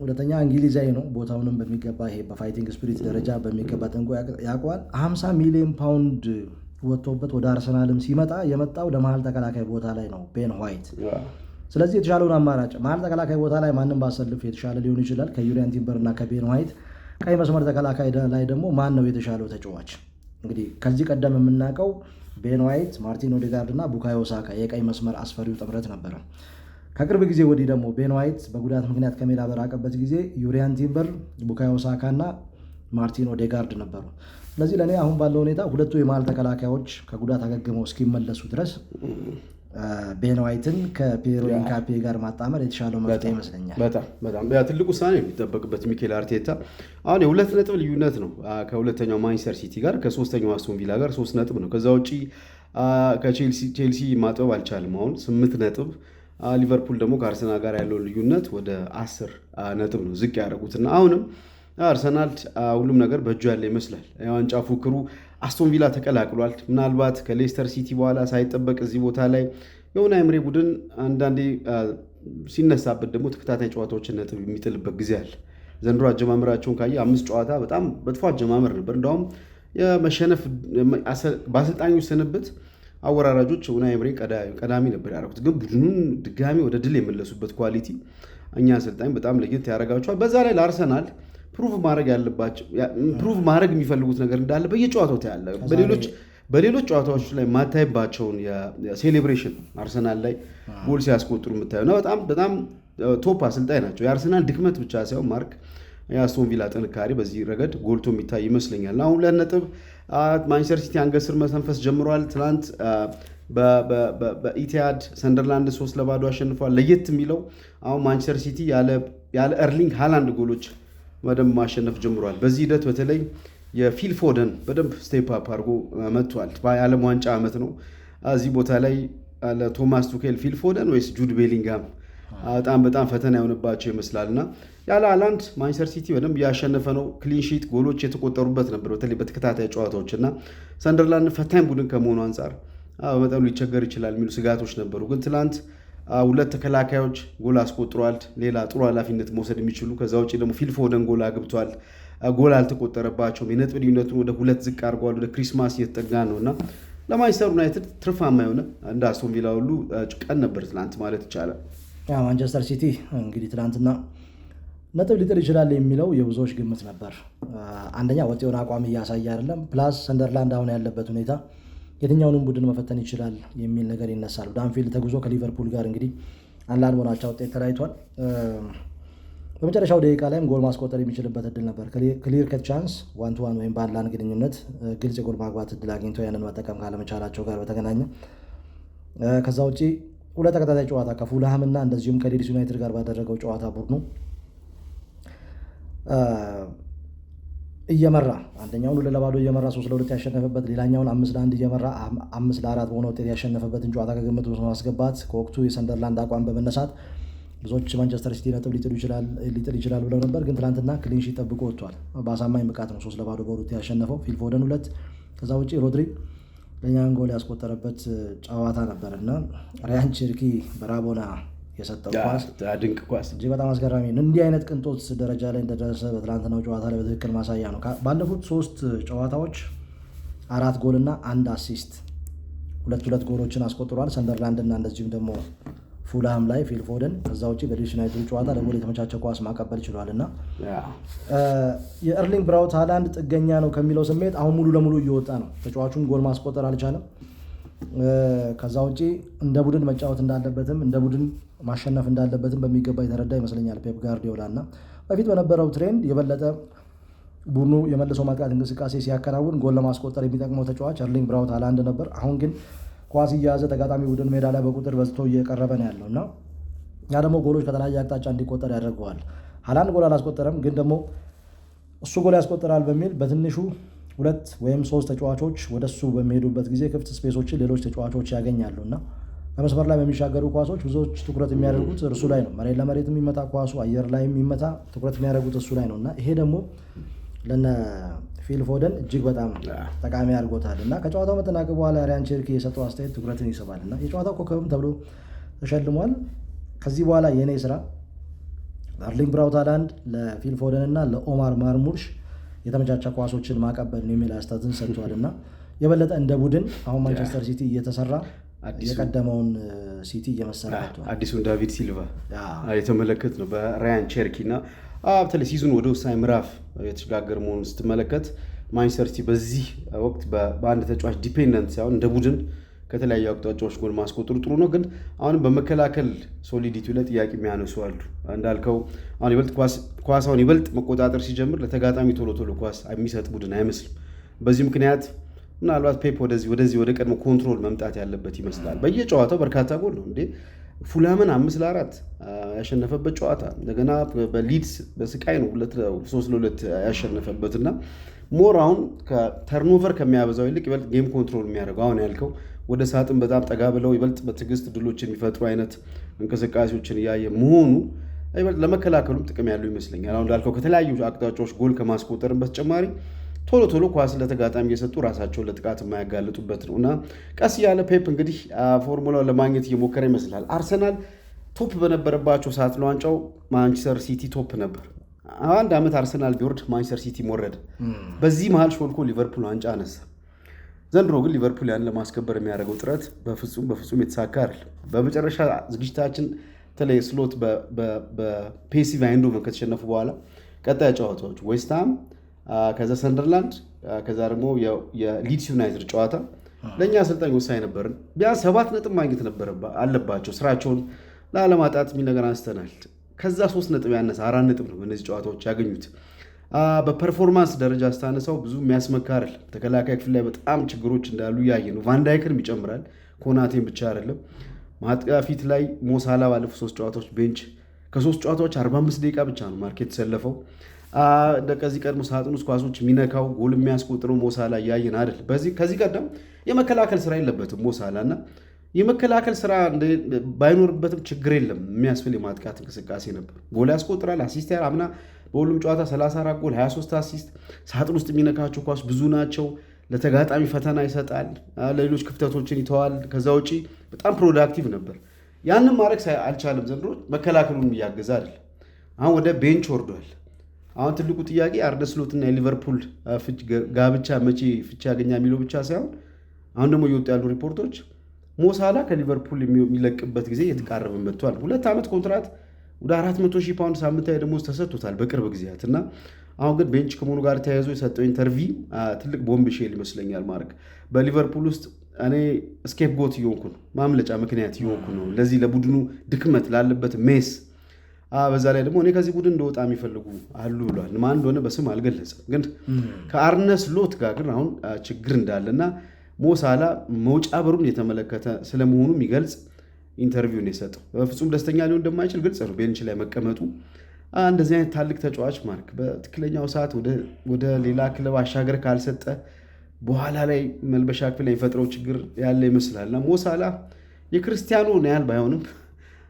ሁለተኛ እንግሊዛዊ ነው። ቦታውንም በሚገባ ይሄ በፋይቲንግ ስፒሪት ደረጃ በሚገባ ጠንቆ ያውቀዋል። 50 ሚሊዮን ፓውንድ ወጥቶበት ወደ አርሰናልም ሲመጣ የመጣው ለመሀል ተከላካይ ቦታ ላይ ነው ቤን ዋይት። ስለዚህ የተሻለውን አማራጭ መሀል ተከላካይ ቦታ ላይ ማንም ባሰልፍ የተሻለ ሊሆን ይችላል ከዩሪያን ቲምበር እና ከቤን ዋይት። ቀይ መስመር ተከላካይ ላይ ደግሞ ማን ነው የተሻለው ተጫዋች? እንግዲህ ከዚህ ቀደም የምናውቀው ቤን ዋይት፣ ማርቲን ኦዴጋርድ እና ቡካዮ ሳካ የቀይ መስመር አስፈሪው ጥምረት ነበረ። ከቅርብ ጊዜ ወዲህ ደግሞ ቤን ዋይት በጉዳት ምክንያት ከሜዳ በራቀበት ጊዜ ዩሪያን ቲምበር፣ ቡካዮ ሳካ እና ማርቲን ኦዴጋርድ ነበሩ። ስለዚህ ለእኔ አሁን ባለው ሁኔታ ሁለቱ የመሀል ተከላካዮች ከጉዳት አገግመው እስኪመለሱ ድረስ ቤን ዋይትን ከፒየሮ ኢንካፔ ጋር ማጣመር የተሻለው መፍትሄ ይመስለኛል። በጣም ትልቅ ውሳኔ የሚጠበቅበት ሚኬል አርቴታ አሁን የ2 ነጥብ ልዩነት ነው ከሁለተኛው ማንቸስተር ሲቲ ጋር፣ ከሶስተኛው አስቶን ቪላ ጋር 3 ነጥብ ነው። ከዛ ውጪ ከቼልሲ ማጥበብ አልቻልም። አሁን 8 ነጥብ። ሊቨርፑል ደግሞ ከአርሰናል ጋር ያለውን ልዩነት ወደ 10 ነጥብ ነው ዝቅ ያደረጉትና አሁንም አርሰናል ሁሉም ነገር በእጁ ያለ ይመስላል። የዋንጫ ፉክሩ አስቶን ቪላ ተቀላቅሏል። ምናልባት ከሌስተር ሲቲ በኋላ ሳይጠበቅ እዚህ ቦታ ላይ የሆነ አይምሬ ቡድን አንዳንዴ ሲነሳበት ደግሞ ተከታታይ ጨዋታዎችን ነጥብ የሚጥልበት ጊዜ አለ። ዘንድሮ አጀማመራቸውን ካየ 5 ጨዋታ በጣም መጥፎ አጀማመር ነበር። እንዳውም የመሸነፍ በአሰልጣኙ ስንብት አወራራጆች ኡናይ ኤምሪ ቀዳሚ ነበር ያደረጉት። ግን ቡድኑን ድጋሚ ወደ ድል የመለሱበት ኳሊቲ እኛ አሰልጣኝ በጣም ለየት ያደርጋቸዋል። በዛ ላይ ለአርሰናል ፕሩቭ ማድረግ የሚፈልጉት ነገር እንዳለ በየጨዋታው ታያለ። በሌሎች ጨዋታዎች ላይ ማታይባቸውን የሴሌብሬሽን አርሰናል ላይ ጎል ሲያስቆጥሩ የምታየው ነው። በጣም ቶፕ አሰልጣኝ ናቸው። የአርሰናል ድክመት ብቻ ሳይሆን ማርክ የአስቶን ቪላ ጥንካሬ በዚህ ረገድ ጎልቶ የሚታይ ይመስለኛል። አሁን 2 ነጥብ ማንቸስተር ሲቲ አንገት ስር መተንፈስ ጀምሯል። ትናንት በኢቲሃድ ሰንደርላንድ 3-0 አሸንፏል። ለየት የሚለው አሁን ማንቸስተር ሲቲ ያለ ኤርሊንግ ሃላንድ ጎሎች በደንብ ማሸነፍ ጀምሯል። በዚህ ሂደት በተለይ የፊል ፎደን በደንብ ስቴፕ አፕ አድርጎ መጥቷል። የዓለም ዋንጫ ዓመት ነው። እዚህ ቦታ ላይ ለቶማስ ቱኬል ፊል ፎደን ወይስ ጁድ ቤሊንጋም በጣም ፈተና የሆነባቸው ይመስላልና ያለ ሃላንድ ማንቸስተር ሲቲ በደንብ ያሸነፈ ነው። ክሊንሺት ጎሎች የተቆጠሩበት ነበር በተለይ በተከታታይ ጨዋታዎች እና ሰንደርላንድ ፈታኝ ቡድን ከመሆኑ አንጻር በመጠኑ ሊቸገር ይችላል የሚሉ ስጋቶች ነበሩ። ግን ትናንት 2 ተከላካዮች ጎል አስቆጥሯል። ሌላ ጥሩ ኃላፊነት መውሰድ የሚችሉ ከዛ ውጭ ደግሞ ፊል ፎደን ጎል አግብቷል። ጎል አልተቆጠረባቸውም። የነጥብ ልዩነቱን ወደ 2 ዝቅ አድርገዋል። ወደ ክሪስማስ እየተጠጋ ነው እና ለማንቸስተር ዩናይትድ ትርፋማ የሆነ እንደ አስቶን ቪላ ሁሉ ቀን ነበር ትናንት ማለት ይቻላል። ማንቸስተር ሲቲ እንግዲህ ትናንትና ነጥብ ሊጥል ይችላል የሚለው የብዙዎች ግምት ነበር። አንደኛ ወጥ የሆነ አቋም እያሳየ አይደለም። ፕላስ ሰንደርላንድ አሁን ያለበት ሁኔታ የትኛውንም ቡድን መፈተን ይችላል የሚል ነገር ይነሳል። ወደ አንፊልድ ተጉዞ ከሊቨርፑል ጋር እንግዲህ 1-1 መሆናቸው ውጤት ተለያይቷል። በመጨረሻው ደቂቃ ላይም ጎል ማስቆጠር የሚችልበት እድል ነበር። ክሊር ከት ቻንስ 1-1 ወይም በ1-1 ግንኙነት ግልጽ የጎል ማግባት እድል አግኝተው ያንን መጠቀም ካለመቻላቸው ጋር በተገናኘ ከዛ ውጪ 2 ተከታታይ ጨዋታ ከፉልሃም እና እንደዚሁም ከሌድስ ዩናይትድ ጋር ባደረገው ጨዋታ ቡድኑ እየመራ አንደኛውን 2-0 እየመራ 3-2 ያሸነፈበት፣ ሌላኛውን 5-1 እየመራ 5-4 በሆነ ውጤት ያሸነፈበትን ጨዋታ ከግምት ውስጥ ማስገባት ከወቅቱ የሰንደርላንድ አቋም በመነሳት ብዙዎች ማንቸስተር ሲቲ ነጥብ ሊጥል ይችላል ብለው ነበር። ግን ትናንትና ክሊንሺት ጠብቆ ወጥቷል። በአሳማኝ ብቃት ነው 3-0 በሆነ ውጤት ያሸነፈው። ፊል ፎደን 2፣ ከዛ ውጪ ሮድሪ ለኛን ጎል ያስቆጠረበት ጨዋታ ነበር እና ራያን ቼርኪ በራቦና የሰጠው ኳስ ድንቅ ኳስ እጅግ በጣም አስገራሚ ነው። እንዲህ አይነት ቅንጦት ደረጃ ላይ እንደደረሰ በትናንትናው ጨዋታ ላይ በትክክል ማሳያ ነው። ባለፉት 3 ጨዋታዎች 4 ጎል እና 1 አሲስት 2 ጎሎችን አስቆጥሯል። ሰንደርላንድ እና እንደዚሁም ደግሞ ፉልሃም ላይ ፊል ፎደን። ከዛ ውጭ በሊድስ ዩናይትድ ጨዋታ ለጎል የተመቻቸ ኳስ ማቀበል ችሏል እና የኤርሊንግ ብራውት ሃላንድ ጥገኛ ነው ከሚለው ስሜት አሁን ሙሉ ለሙሉ እየወጣ ነው። ተጫዋቹን ጎል ማስቆጠር አልቻለም። ከዛ ውጭ እንደ ቡድን መጫወት እንዳለበትም እንደ ቡድን ማሸነፍ እንዳለበትም በሚገባ የተረዳ ይመስለኛል ፔፕ ጋርዲዮላ እና በፊት በነበረው ትሬንድ የበለጠ ቡድኑ የመልሶ ማጥቃት እንቅስቃሴ ሲያከናውን ጎል ለማስቆጠር የሚጠቅመው ተጫዋች ኤርሊንግ ብራውት ሃላንድ ነበር። አሁን ግን ኳስ እየያዘ ተጋጣሚ ቡድን ሜዳ ላይ በቁጥር በዝቶ እየቀረበ ነው ያለው እና ያ ደግሞ ጎሎች ከተለያየ አቅጣጫ እንዲቆጠር ያደርገዋል። ሃላንድ ጎል አላስቆጠረም፣ ግን ደግሞ እሱ ጎል ያስቆጠራል በሚል በትንሹ 2 ወይም 3 ተጫዋቾች ወደሱ በሚሄዱበት ጊዜ ክፍት ስፔሶችን ሌሎች ተጫዋቾች ያገኛሉ እና ከመስመር ላይ በሚሻገሩ ኳሶች ብዙዎች ትኩረት የሚያደርጉት እርሱ ላይ ነው። መሬት ለመሬት የሚመታ ኳሱ አየር ላይ የሚመታ ትኩረት የሚያደርጉት እሱ ላይ ነው እና ይሄ ደግሞ ለነ ፊል ፎደን እጅግ በጣም ጠቃሚ አድርጎታል እና ከጨዋታው መጠናቀቅ በኋላ ራያን ቼርኪ የሰጠው አስተያየት ትኩረትን ይስባል እና የጨዋታው ኮከብም ተብሎ ተሸልሟል። ከዚህ በኋላ የኔ ስራ ኤርሊንግ ብራውት ሃላንድ ለፊል ፎደን እና ለኦማር ማርሙርሽ የተመቻቸ ኳሶችን ማቀበል ነው የሚል አስተያየትን ሰጥቷል እና የበለጠ እንደ ቡድን አሁን ማንቸስተር ሲቲ እየተሰራ የቀደመውን ሲቲ እየመሰለ መጥቷል። አዲሱን ዳቪድ ሲልቫ የተመለከት ነው በራያን ቼርኪ እና በተለይ ሲዙን ወደ ወሳኝ ምዕራፍ የተሸጋገረ መሆኑን ስትመለከት ማንቸስተር ሲቲ በዚህ ወቅት በአንድ ተጫዋች ዲፔንደንት ሳይሆን እንደ ቡድን ከተለያዩ አቅጣጫዎች ጎል ማስቆጠሩ ጥሩ ነው። ግን አሁንም በመከላከል ሶሊዲቲው ላይ ጥያቄ የሚያነሱ አሉ። እንዳልከው አሁን ይበልጥ ኳሳውን ይበልጥ መቆጣጠር ሲጀምር ለተጋጣሚ ቶሎ ኳስ የሚሰጥ ቡድን አይመስልም። በዚህ ምክንያት ምናልባት ፔፕ ወደዚህ ወደ ቀድሞ ኮንትሮል መምጣት ያለበት ይመስላል። በየጨዋታው በርካታ ጎል ነው እንዴ! ፉልሃምን 5-4 ያሸነፈበት ጨዋታ እንደገና በሊድስ በስቃይ ነው 3-2 ያሸነፈበትና ሞር አሁን ከተርኖቨር ከሚያበዛው ይልቅ ይበልጥ ጌም ኮንትሮል የሚያደርገው አሁን ያልከው ወደ ሳጥን በጣም ጠጋ ብለው ይበልጥ በትዕግስት ድሎችን የሚፈጥሩ አይነት እንቅስቃሴዎችን እያየ መሆኑ ይበልጥ ለመከላከሉም ጥቅም ያለው ይመስለኛል። አሁን እንዳልከው ከተለያዩ አቅጣጫዎች ጎል ከማስቆጠርም በተጨማሪ ቶሎ ኳስ ለተጋጣሚ እየሰጡ ራሳቸውን ለጥቃት የማያጋልጡበት ነው እና ቀስ ያለ ፔፕ እንግዲህ ፎርሙላውን ለማግኘት እየሞከረ ይመስላል። አርሰናል ቶፕ በነበረባቸው ሰዓት ለዋንጫው ማንቸስተር ሲቲ ቶፕ ነበር። አንድ ዓመት አርሰናል ቢወርድ ማንቸስተር ሲቲ ወረደ። በዚህ መሀል ሾልኮ ሊቨርፑል ዋንጫ አነሳ። ዘንድሮ ግን ሊቨርፑል ያን ለማስከበር የሚያደርገው ጥረት በፍጹም የተሳካ አይደለም። በመጨረሻ ዝግጅታችን በተለይ ስሎት በፔሲቭ አይንዶቨን ከተሸነፉ በኋላ ቀጣይ ጨዋታዎች ዌስትሃም፣ ከዛ ሰንደርላንድ፣ ከዛ ደግሞ የሊድስ ዩናይትድ ጨዋታ ለእኛ አሰልጣኝ ወሳኝ ነበርን። ቢያንስ 7 ነጥብ ማግኘት አለባቸው ስራቸውን ላለማጣት የሚል ነገር አንስተናል። ከዛ 3 ነጥብ ያነሰ 4 ነጥብ ነው በእነዚህ ጨዋታዎች ያገኙት። በፐርፎርማንስ ደረጃ ስታነሳው ብዙ የሚያስመካ አይደለም። ተከላካይ ክፍል ላይ በጣም ችግሮች እንዳሉ ያየ ነው። ቫንዳይክንም ይጨምራል፣ ኮናቴን ብቻ አይደለም። ማጥቃት ፊት ላይ ሞሳላ ባለፉት 3 ጨዋታዎች ቤንች ከ3 ጨዋታዎች 45 ደቂቃ ብቻ ነው ማርኬት የተሰለፈው። ከዚህ ቀድሞ ሳጥን ውስጥ ኳሶች የሚነካው ጎል የሚያስቆጥረው ሞሳላ እያየን አይደል። ከዚህ ቀደም የመከላከል ስራ የለበትም ሞሳላ እና የመከላከል ስራ ባይኖርበትም ችግር የለም የሚያስብል የማጥቃት እንቅስቃሴ ነበር። ጎል ያስቆጥራል፣ አሲስት አምና በሁሉም ጨዋታ 34 ጎል 23 አሲስት። ሳጥን ውስጥ የሚነካቸው ኳስ ብዙ ናቸው። ለተጋጣሚ ፈተና ይሰጣል፣ ለሌሎች ክፍተቶችን ይተዋል። ከዛ ውጪ በጣም ፕሮዳክቲቭ ነበር። ያንን ማድረግ አልቻለም ዘንድሮ። መከላከሉን እያገዘ አይደለም። አሁን ወደ ቤንች ወርዷል። አሁን ትልቁ ጥያቄ አርነ ስሎትና የሊቨርፑል ጋብቻ መቼ ፍቺ ያገኛ የሚለው ብቻ ሳይሆን አሁን ደግሞ እየወጡ ያሉ ሪፖርቶች ሞሳላ ከሊቨርፑል የሚለቅበት ጊዜ እየተቃረበ መጥቷል። 2 ዓመት ኮንትራት ወደ 400,000 ፓውንድ ሳምንታዊ ደሞዝ ተሰጥቶታል በቅርብ ጊዜያት እና አሁን ግን ቤንች ከመሆኑ ጋር ተያይዞ የሰጠው ኢንተርቪው ትልቅ ቦምብ ሼል ይመስለኛል። ማድረግ በሊቨርፑል ውስጥ እኔ ስኬፕ ጎት እየሆንኩ ነው፣ ማምለጫ ምክንያት እየሆንኩ ነው ለዚህ ለቡድኑ ድክመት ላለበት ሜስ። በዛ ላይ ደግሞ እኔ ከዚህ ቡድን እንደወጣ የሚፈልጉ አሉ ብሏል። ማን እንደሆነ በስም አልገለጸም። ግን ከአርነ ስሎት ጋር ግን አሁን ችግር እንዳለና ሞሳላ መውጫ በሩን የተመለከተ ስለመሆኑ የሚገልጽ ኢንተርቪውን የሰጠው በፍጹም ደስተኛ ሊሆን እንደማይችል ግልጽ ነው። ቤንች ላይ መቀመጡ እንደዚህ አይነት ታላቅ ተጫዋች ማርክ በትክክለኛው ሰዓት ወደ ሌላ ክለብ አሻገር ካልሰጠ በኋላ ላይ መልበሻ ክፍል ላይ የፈጥረው ችግር ያለ ይመስላል እና ሞሳላ የክርስቲያኖ ያህል ባይሆንም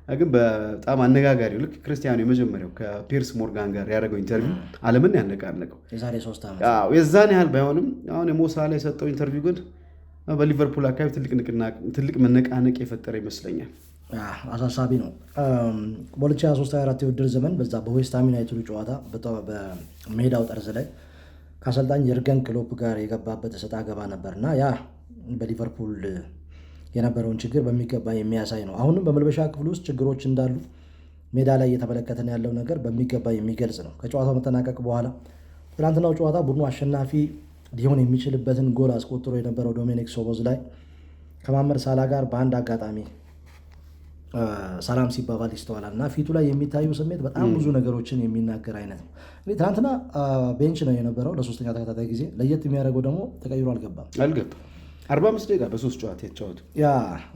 ግን በጣም አነጋጋሪው ልክ ክርስቲያኖ የመጀመሪያው ከፒርስ ሞርጋን ጋር ያደረገው ኢንተርቪው ዓለምን ያነቃነቀው የዛሬ 3 ዓመት የዛን ያህል ባይሆንም አሁን የሞሳላ የሰጠው ኢንተርቪው ግን በሊቨርፑል አካባቢ ትልቅ መነቃነቅ የፈጠረ ይመስለኛል። አሳሳቢ ነው። በ2023/24 የውድድር ዘመን በዛ በዌስትሃም ዩናይትዱ ጨዋታ በሜዳው ጠርዝ ላይ ከአሰልጣኝ የርገን ክሎፕ ጋር የገባበት እሰጥ አገባ ነበር እና ያ በሊቨርፑል የነበረውን ችግር በሚገባ የሚያሳይ ነው። አሁንም በመልበሻ ክፍል ውስጥ ችግሮች እንዳሉ ሜዳ ላይ እየተመለከተን ያለው ነገር በሚገባ የሚገልጽ ነው። ከጨዋታው መጠናቀቅ በኋላ ትናንትናው ጨዋታ ቡድኑ አሸናፊ ሊሆን የሚችልበትን ጎል አስቆጥሮ የነበረው ዶሚኒክ ሶቦስላይ ከማመድ ሳላ ጋር በአንድ አጋጣሚ ሰላም ሲባባል ይስተዋላል እና ፊቱ ላይ የሚታዩ ስሜት በጣም ብዙ ነገሮችን የሚናገር አይነት ነው። እንግዲህ ትናንትና ቤንች ነው የነበረው ለሶስተኛ ተከታታይ ጊዜ። ለየት የሚያደርገው ደግሞ ተቀይሮ አልገባም 45 ደቂቃ በ3 ጨዋታ የተጫወቱ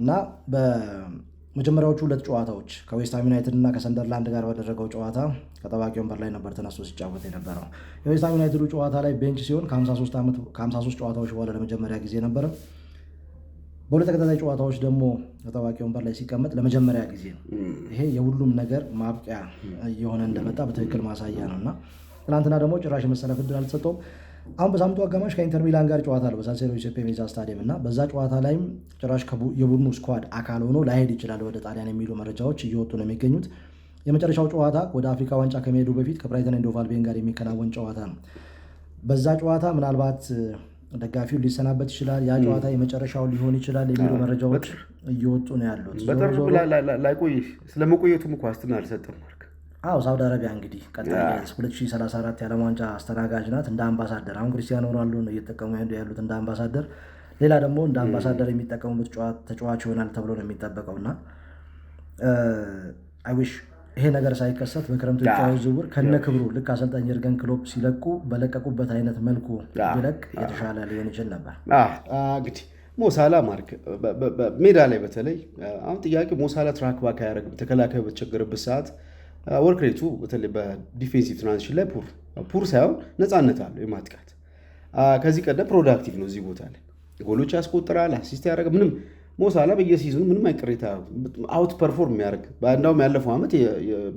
እና በመጀመሪያዎቹ 2 ጨዋታዎች ከዌስትሃም ዩናይትድ እና ከሰንደርላንድ ጋር ባደረገው ጨዋታ ከጠባቂ ወንበር ላይ ነበር ተነስቶ ሲጫወት የነበረው። የዌስትሃም ዩናይትዱ ጨዋታ ላይ ቤንች ሲሆን ከ53 ጨዋታዎች በኋላ ለመጀመሪያ ጊዜ ነበረ። በሁለት ተከታታይ ጨዋታዎች ደግሞ ተጠባቂ ወንበር ላይ ሲቀመጥ ለመጀመሪያ ጊዜ ነው። ይሄ የሁሉም ነገር ማብቂያ እየሆነ እንደመጣ በትክክል ማሳያ ነው እና ትናንትና ደግሞ ጭራሽ የመሰለፍ ዕድል አልተሰጠውም። አሁን በሳምንቱ አጋማሽ ከኢንተር ሚላን ጋር ጨዋታ አለው በሳን ሲሮ ጁሴፔ ሜአዛ ስታዲየም እና በዛ ጨዋታ ላይም ጭራሽ የቡድኑ ስኳድ አካል ሆኖ ላይሄድ ይችላል ወደ ጣሊያን የሚሉ መረጃዎች እየወጡ ነው የሚገኙት። የመጨረሻው ጨዋታ ወደ አፍሪካ ዋንጫ ከመሄዱ በፊት ከብራይተን ኤንድ ሆቭ አልቢዮን ጋር የሚከናወን ጨዋታ ነው። በዛ ጨዋታ ምናልባት ደጋፊው ሊሰናበት ይችላል፣ ያ ጨዋታ የመጨረሻው ሊሆን ይችላል የሚሉ መረጃዎች እየወጡ ነው ያሉት። በጥሩ ላይቆይ ስለመቆየቱም እኮ ዋስትና አልሰጠም። ሳውዲ አረቢያ እንግዲህ ቀጣይ 2034 የዓለም ዋንጫ አስተናጋጅ ናት። እንደ አምባሳደር አሁን ክሪስቲያኖ ሮናልዶ ነው እየተጠቀሙ ያሉት እንደ አምባሳደር፣ ሌላ ደግሞ እንደ አምባሳደር የሚጠቀሙበት ተጫዋች ይሆናል ተብሎ ነው የሚጠበቀው እና አይዊሽ ይሄ ነገር ሳይከሰት በክረምቱ የጫዋች ዝውውር ከነ ክብሩ ልክ አሰልጣኝ የርገን ክሎፕ ሲለቁ በለቀቁበት አይነት መልኩ ቢለቅ የተሻለ ሊሆን ይችል ነበር። እንግዲህ ሞሳላ ማርክ ሜዳ ላይ በተለይ አሁን ጥያቄ ሞሳላ ትራክ ባክ አያደርግም። ተከላካዩ በተቸገረበት ሰዓት ወርክ ሬቱ በተለይ በዲፌንሲቭ ትራንዚሽን ላይ ፑር ሳይሆን ነፃነት አለው የማጥቃት ከዚህ ቀደም ፕሮዳክቲቭ ነው። እዚህ ቦታ ላይ ጎሎች ያስቆጥራል፣ አሲስት ያደረገ ምንም ሞሳላ በየሲዝኑ ምንም አይቅሬታ አውት ፐርፎርም የሚያደርግ እንዳውም ያለፈው ዓመት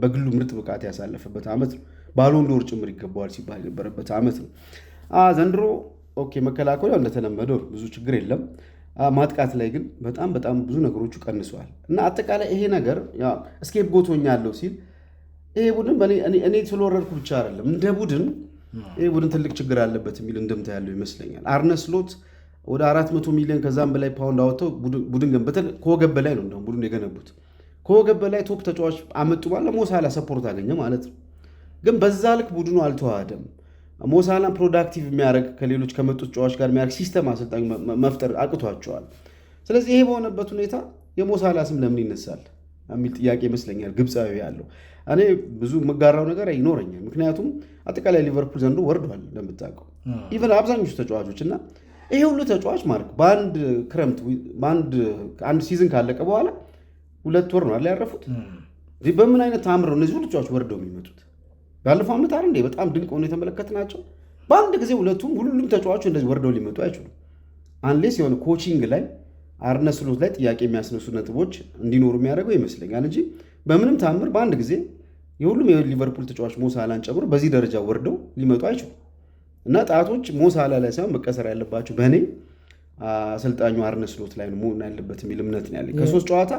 በግሉ ምርጥ ብቃት ያሳለፈበት ዓመት ነው። ባሎን ዶር ጭምር ይገባዋል ሲባል የነበረበት ዓመት ነው። ዘንድሮ ኦኬ መከላከሉ እንደተለመደው ብዙ ችግር የለም። ማጥቃት ላይ ግን በጣም ብዙ ነገሮቹ ቀንሰዋል እና አጠቃላይ ይሄ ነገር እስኬፕ ጎቶኛለሁ ሲል ይሄ ቡድን እኔ ስለወረድኩ ብቻ አይደለም እንደ ቡድን ይሄ ቡድን ትልቅ ችግር አለበት የሚል እንደምታ ያለው ይመስለኛል። አርነ ስሎት ወደ 400 ሚሊዮን ከዛም በላይ ፓውንድ አወጥተው ቡድን ገንብተው ከወገብ በላይ ነው እንደውም ቡድን የገነቡት። ከወገብ በላይ ቶፕ ተጫዋች አመጡ ማለት ሞሳላ ሰፖርት አገኘ ማለት ነው። ግን በዛ ልክ ቡድኑ አልተዋሃደም። ሞሳላን ፕሮዳክቲቭ የሚያደርግ ከሌሎች ከመጡት ተጫዋች ጋር የሚያደርግ ሲስተም አሰልጣኝ መፍጠር አቅቷቸዋል። ስለዚህ ይሄ በሆነበት ሁኔታ የሞሳላ ስም ለምን ይነሳል የሚል ጥያቄ ይመስለኛል ግብፃዊ ያለው። እኔ ብዙ መጋራው ነገር ይኖረኛል። ምክንያቱም አጠቃላይ ሊቨርፑል ዘንድሮ ወርዷል እንደምታውቀው ኢቨን አብዛኞቹ ተጫዋቾች እና ይሄ ሁሉ ተጫዋች ማርክ በአንድ ክረምት አንድ ሲዝን ካለቀ በኋላ 2 ወር ነው አለ ያረፉት። በምን አይነት ታምር ነው እነዚህ ሁሉ ተጫዋች ወርደው የሚመጡት? ባለፈው ዓመት አይደል እንዴ በጣም ድንቅ ሆኖ የተመለከትናቸው። በአንድ ጊዜ ሁሉም ተጫዋቾች እንደዚህ ወርደው ሊመጡ አይችሉም። አንሌስ የሆነ ኮቺንግ ላይ አርነ ስሎት ላይ ጥያቄ የሚያስነሱ ነጥቦች እንዲኖሩ የሚያደርገው ይመስለኛል እንጂ በምንም ታምር በአንድ ጊዜ የሁሉም የሊቨርፑል ተጫዋች ሞሳላን ጨምሮ በዚህ ደረጃ ወርደው ሊመጡ አይችሉም። እና ጣቶች ሞሳላ ላይ ሳይሆን መቀሰር ያለባቸው በእኔ አሰልጣኙ አርነ ስሎት ላይ ነው መሆን ያለበት የሚል እምነት ነው ያለኝ። ከ3 ጨዋታ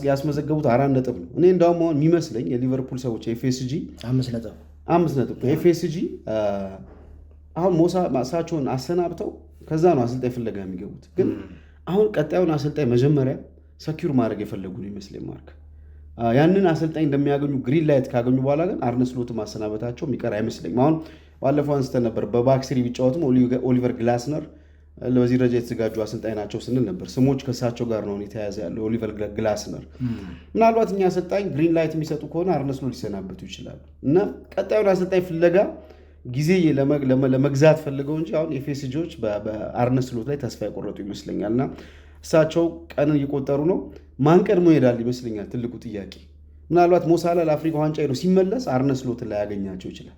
ያስመዘገቡት 4 ነጥብ ነው። እኔ እንዳውም አሁን የሚመስለኝ የሊቨርፑል ሰዎች ኤፍኤስጂ 5 ነጥብ ኤፍኤስጂ አሁን እሳቸውን አሰናብተው ከዛ ነው አሰልጣኝ ፍለጋ የሚገቡት። ግን አሁን ቀጣዩን አሰልጣኝ መጀመሪያ ሰኪዩር ማድረግ የፈለጉ ነው ይመስለኝ ማርክ። ያንን አሰልጣኝ እንደሚያገኙ ግሪን ላይት ካገኙ በኋላ ግን አርነ ስሎት ማሰናበታቸው የሚቀር አይመስለኝም። አሁን ባለፈው አንስተን ነበር በባክስሪ ቢጫወቱም ኦሊቨር ግላስነር ለዚህ ደረጃ የተዘጋጁ አሰልጣኝ ናቸው ስንል ነበር። ስሞች ከሳቸው ጋር ነው የተያዘ ያለው ኦሊቨር ግላስነር። ምናልባት እኛ አሰልጣኝ ግሪን ላይት የሚሰጡ ከሆነ አርነ ስሎት ሊሰናበቱ ይችላሉ እና ቀጣዩን አሰልጣኝ ፍለጋ ጊዜ ለመግዛት ፈልገው እንጂ አሁን ኤፍኤስጂዎች በአርነ ስሎት ላይ ተስፋ የቆረጡ ይመስለኛል እና እሳቸው ቀንን እየቆጠሩ ነው። ማን ቀድሞ ይሄዳል ይመስለኛል ትልቁ ጥያቄ። ምናልባት ሞሳላ ለአፍሪካ ዋንጫ ሄዶ ሲመለስ አርነ ስሎትን ላይ ያገኛቸው ይችላል።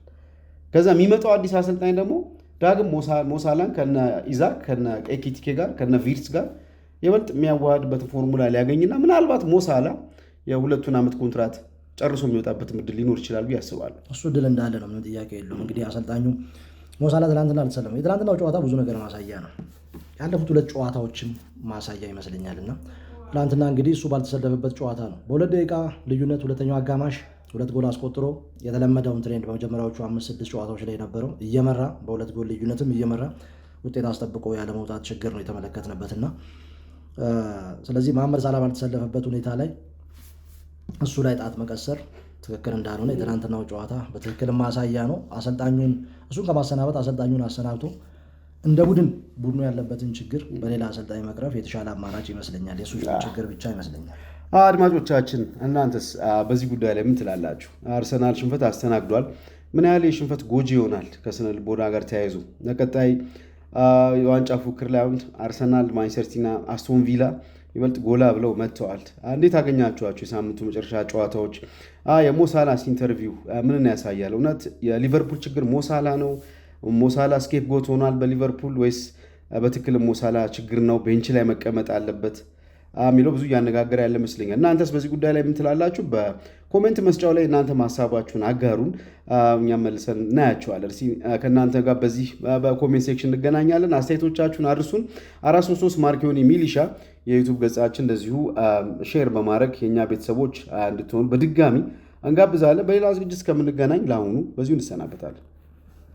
ከዛ የሚመጣው አዲስ አሰልጣኝ ደግሞ ዳግም ሞሳላን ከነ ኢዛክ ከነ ኤኪቲኬ ጋር ከነ ቪርትስ ጋር የበልጥ የሚያዋሃድበት ፎርሙላ ሊያገኝና ምናልባት ሞሳላ የ2 ዓመት ኮንትራት ጨርሶ የሚወጣበት ምድል ሊኖር ይችላል ብዬ አስባለሁ። እሱ ድል እንዳለ ነው፣ ምንም ጥያቄ የለውም። እንግዲህ አሰልጣኙ ሞሳላ ትናንትና አልተሰለመም። የትናንትናው ጨዋታ ብዙ ነገር ማሳያ ነው። ያለፉት 2 ጨዋታዎችም ማሳያ ይመስለኛልና ትናንትና እንግዲህ እሱ ባልተሰለፈበት ጨዋታ ነው በ2 ደቂቃ ልዩነት ሁለተኛው አጋማሽ 2 ጎል አስቆጥሮ የተለመደውን ትሬንድ በመጀመሪያዎቹ 5-6 ጨዋታዎች ላይ ነበረው እየመራ በ2 ጎል ልዩነትም እየመራ ውጤት አስጠብቆ ያለመውጣት ችግር ነው የተመለከትንበትና ስለዚህ መሐመድ ሳላህ ባልተሰለፈበት ሁኔታ ላይ እሱ ላይ ጣት መቀሰር ትክክል እንዳልሆነ የትናንትናው ጨዋታ በትክክል ማሳያ ነው። እሱን ከማሰናበት አሰልጣኙን አሰናብቶ እንደ ቡድኑ ያለበትን ችግር በሌላ አሰልጣኝ መቅረፍ የተሻለ አማራጭ ይመስለኛል። የሱ ችግር ብቻ ይመስለኛል። አድማጮቻችን እናንተስ በዚህ ጉዳይ ላይ ምን ትላላችሁ? አርሰናል ሽንፈት አስተናግዷል። ምን ያህል የሽንፈት ጎጂ ይሆናል ከስነ ልቦና ጋር ተያይዞ ለቀጣይ የዋንጫ ፉክክር ላይ አሁን አርሰናል፣ ማንቸስተር ሲቲና አስቶን ቪላ ይበልጥ ጎላ ብለው መጥተዋል። እንዴት አገኛችኋቸው የሳምንቱ መጨረሻ ጨዋታዎች? የሞሳላስ ኢንተርቪው ምንን ያሳያል? እውነት የሊቨርፑል ችግር ሞሳላ ነው? ሞሳላ ስኬፕ ጎት ሆኗል በሊቨርፑል ወይስ በትክክል ሞሳላ ችግር ነው ቤንች ላይ መቀመጥ አለበት የሚለው ብዙ እያነጋገረ ያለ ይመስለኛል። እናንተስ በዚህ ጉዳይ ላይ ምን ትላላችሁ? በኮሜንት መስጫው ላይ እናንተ ሀሳባችሁን አጋሩን፣ እኛም መልሰን እናያቸዋለን። ከእናንተ ጋር በዚህ በኮሜንት ሴክሽን እንገናኛለን። አስተያየቶቻችሁን አድርሱን። 433 ማርኪዮኒ ሚሊሻ የዩቱብ ገጻችን እንደዚሁ ሼር በማድረግ የእኛ ቤተሰቦች እንድትሆኑ በድጋሚ እንጋብዛለን። በሌላ ዝግጅት እስከምንገናኝ ለአሁኑ በዚሁ እንሰናበታለን።